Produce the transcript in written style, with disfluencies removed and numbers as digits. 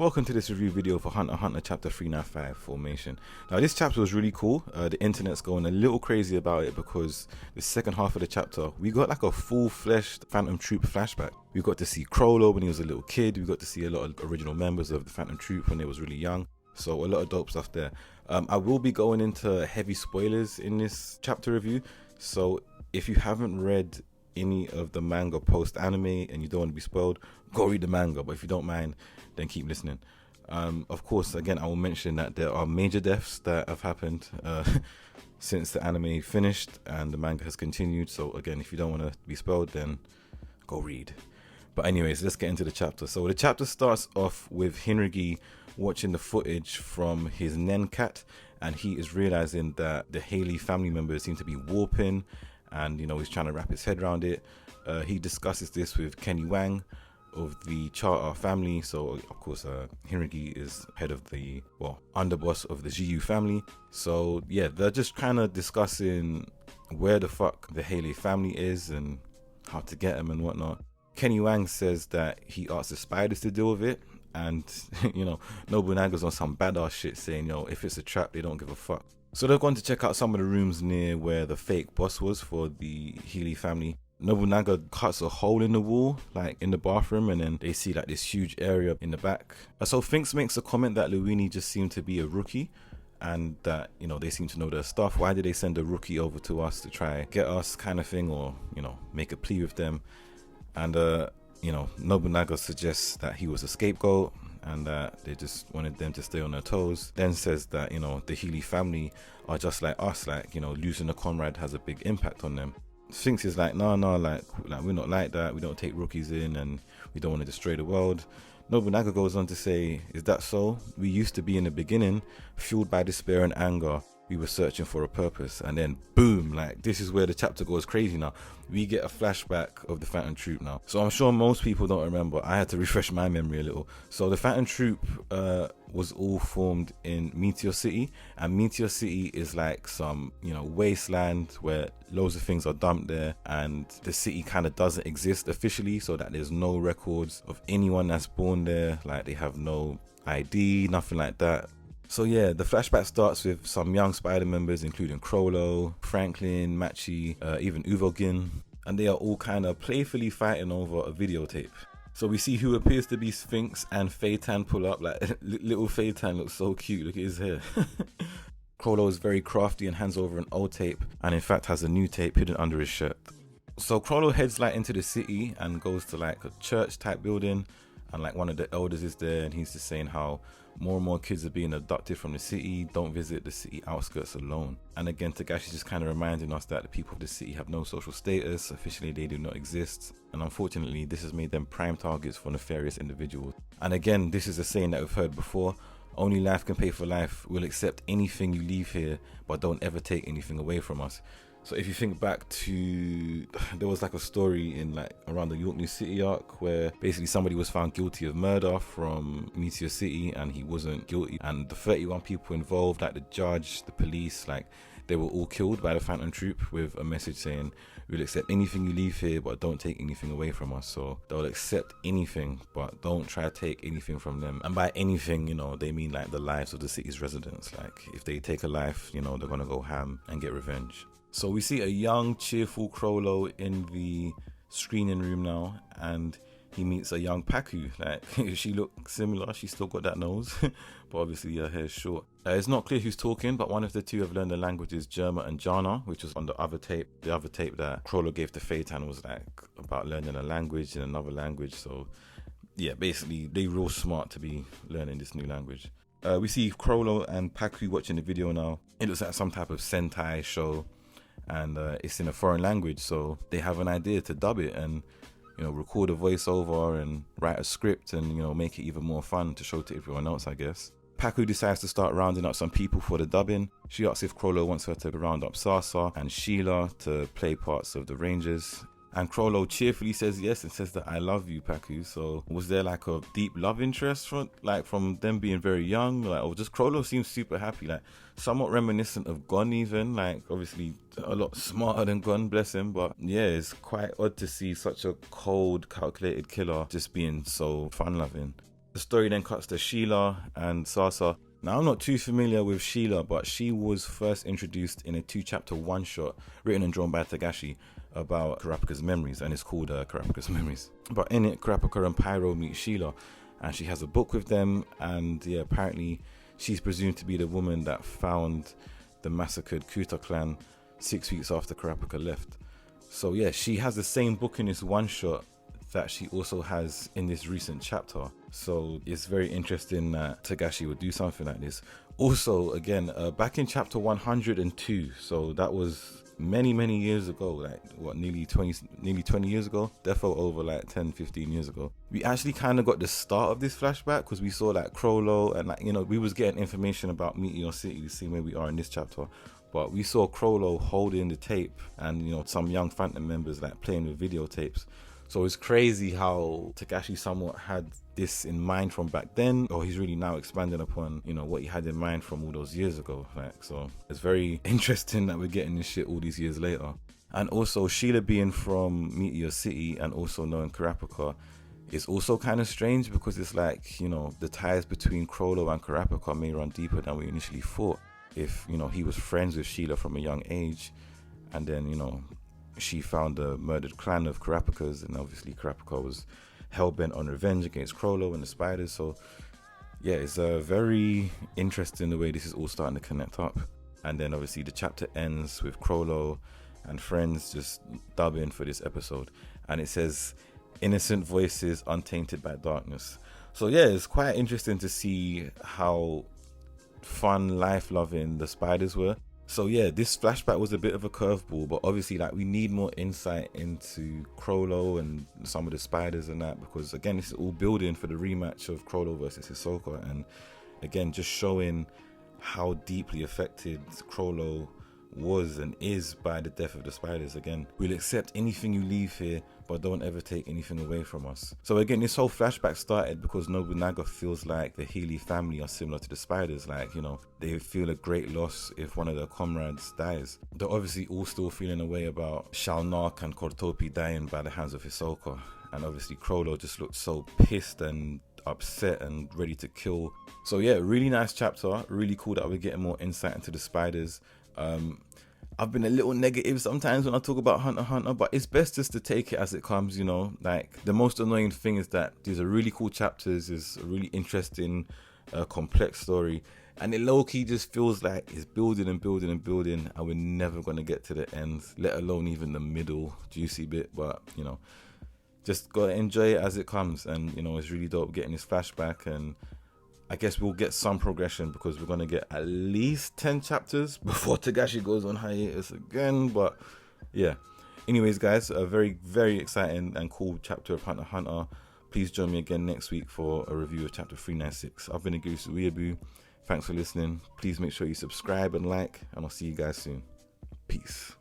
Welcome to this review video for Hunter x Hunter Chapter 395 Formation. Now this chapter was really cool. The internet's going a little crazy about it because the second half of the chapter, we got like a full-fleshed Phantom Troupe flashback. We got to see Crollo when he was a little kid. We got to see a lot of original members of the Phantom Troupe when they was really young. So a lot of dope stuff there. I will be going into heavy spoilers in this chapter review. So if you haven't read any of the manga post anime and you don't want to be spoiled, go read the manga. But if you don't mind, then keep listening. Of course, again, I will mention that there are major deaths that have happened since the anime finished and the manga has continued. So again, if you don't want to be spoiled, then go read. But anyways, let's get into the chapter. So the chapter starts off with Hinrigi watching the footage from his Nen cat, and he is realizing that the Haley family members seem to be warping, and you know, he's trying to wrap his head around it. He discusses this with Kenny Wang of the Charter family. So of course Hinrigi is head of the, well, underboss of the GU family. So yeah, they're just kind of discussing where the fuck the Haley family is and how to get them and whatnot. Kenny Wang says that he asked the spiders to deal with it, and you know, Nobunaga's on some badass shit saying, yo, if it's a trap, they don't give a fuck. So they're going to check out some of the rooms near where the fake boss was for the Healy family. Nobunaga cuts a hole in the wall, like in the bathroom, and then they see like this huge area in the back. So Finks makes a comment that Luini just seemed to be a rookie, and that, you know, they seem to know their stuff. Why did they send a rookie over to us to try get us, kind of thing, or, you know, make a plea with them? And you know, Nobunaga suggests that he was a scapegoat and that they just wanted them to stay on their toes. Then says that, you know, the Healy family are just like us, like, you know, losing a comrade has a big impact on them. Finks is like, no, like we're not like that. We don't take rookies in, and we don't want to destroy the world. Nobunaga goes on to say, is that so? We used to be in the beginning, fueled by despair and anger. We were searching for a purpose, and then boom, like this is where the chapter goes crazy now. We get a flashback of the Phantom Troupe now. So I'm sure most people don't remember. I had to refresh my memory a little. So the Phantom Troupe was all formed in Meteor City, and Meteor City is like some, you know, wasteland where loads of things are dumped there, and the city kind of doesn't exist officially, so that there's no records of anyone that's born there. Like they have no ID, nothing like that. So yeah, the flashback starts with some young spider members, including Crollo, Franklin, Machi, even Uvogin, and they are all kind of playfully fighting over a videotape. So we see who appears to be Sphinx and Phaeton pull up. Like little Phaeton looks so cute, look at his hair. Crollo is very crafty and hands over an old tape, and in fact has a new tape hidden under his shirt. So Crollo heads like into the city and goes to like a church type building, and like one of the elders is there, and he's just saying how more and more kids are being abducted from the city. Don't visit the city outskirts alone. And again, Tagashi's just kind of reminding us that the people of the city have no social status. Officially, they do not exist. And unfortunately, this has made them prime targets for nefarious individuals. And again, this is a saying that we've heard before. Only life can pay for life. We'll accept anything you leave here, but don't ever take anything away from us. So if you think back to, there was like a story in like around the York New City arc where basically somebody was found guilty of murder from Meteor City and he wasn't guilty, and the 31 people involved, like the judge, the police, like they were all killed by the Phantom Troupe with a message saying, we'll accept anything you leave here, but don't take anything away from us. So they'll accept anything, but don't try to take anything from them. And by anything, you know, they mean like the lives of the city's residents. Like if they take a life, you know, they're gonna go ham and get revenge. So we see a young, cheerful Crollo in the screening room now, and he meets a young Paku. Like, she looks similar, she's still got that nose, but obviously her hair's short. It's not clear who's talking, but one of the two have learned the languages German and Jana, which was on the other tape. The other tape that Crollo gave to Phaeton was like about learning a language in another language. So yeah, basically they real smart to be learning this new language. We see Crollo and Paku watching the video now. It looks like some type of Sentai show, and it's in a foreign language, so they have an idea to dub it and, you know, record a voiceover and write a script and, you know, make it even more fun to show to everyone else, I guess. Paku decides to start rounding up some people for the dubbing. She asks if Crollo wants her to round up Sasa and Sheila to play parts of the Rangers. And Crollo cheerfully says yes and says that I love you, Paku. So was there like a deep love interest from them being very young? Like, or just Crollo seems super happy, like somewhat reminiscent of Gon even, like obviously a lot smarter than Gon, bless him. But yeah, it's quite odd to see such a cold, calculated killer just being so fun-loving. The story then cuts to Sheila and Sasa. Now, I'm not too familiar with Sheila, but she was first introduced in a 2-chapter one-shot written and drawn by Tagashi about Kurapika's memories, and it's called Kurapika's Memories. But in it, Kurapika and Pyro meet Sheila, and she has a book with them, and yeah, apparently she's presumed to be the woman that found the massacred Kuta clan 6 weeks after Kurapika left. So yeah, she has the same book in this one-shot that she also has in this recent chapter. So it's very interesting that Tagashi would do something like this. Also, again, back in chapter 102, so that was many years ago, like what, nearly 20 years ago, defo over like 10-15 years ago, we actually kind of got the start of this flashback, because we saw like Crollo and, like, you know, we was getting information about Meteor City, the same way we are in this chapter. But we saw Crollo holding the tape, and, you know, some young Phantom members like playing with videotapes. So it's crazy how Tagashi somewhat had this in mind from back then, or he's really now expanding upon, you know, what he had in mind from all those years ago. Like, so it's very interesting that we're getting this shit all these years later. And also Sheila being from Meteor City and also knowing Kurapika is also kind of strange, because it's like, you know, the ties between Crollo and Kurapika may run deeper than we initially thought. If, you know, he was friends with Sheila from a young age, and then, you know, she found the murdered clan of Kurapika's, and obviously Kurapika was hell-bent on revenge against Crollo and the spiders. So yeah, it's very interesting the way this is all starting to connect up. And then obviously the chapter ends with Crollo and friends just dubbing for this episode, and it says, "Innocent voices untainted by darkness." So yeah, it's quite interesting to see how fun, life-loving the spiders were. So yeah, this flashback was a bit of a curveball, but obviously, like, we need more insight into Crollo and some of the spiders and that, because again, this is all building for the rematch of Crollo versus Hisoka, and again, just showing how deeply affected Crollo was and is by the death of the spiders. Again, we'll accept anything you leave here, but don't ever take anything away from us. So again, this whole flashback started because Nobunaga feels like the Healy family are similar to the spiders. Like, you know, they feel a great loss if one of their comrades dies. They're obviously all still feeling a way about Shalnark and Kortopi dying by the hands of Hisoka, and obviously Crollo just looked so pissed and upset and ready to kill. So yeah, really nice chapter, really cool that we're getting more insight into the spiders. I've been a little negative sometimes when I talk about Hunter x Hunter, but it's best just to take it as it comes, you know. Like, the most annoying thing is that these are really cool chapters, it's a really interesting, complex story, and it low-key just feels like it's building and building and building, and we're never going to get to the end, let alone even the middle juicy bit. But, you know, just gotta enjoy it as it comes. And, you know, it's really dope getting this flashback, and I guess we'll get some progression, because we're going to get at least 10 chapters before Tagashi goes on hiatus again. But yeah, anyways guys, a very exciting and cool chapter of Hunter x Hunter. Please join me again next week for a review of chapter 396. I've been Agusu Weeaboo. Thanks for listening. Please make sure you subscribe and like, and I'll see you guys soon. Peace.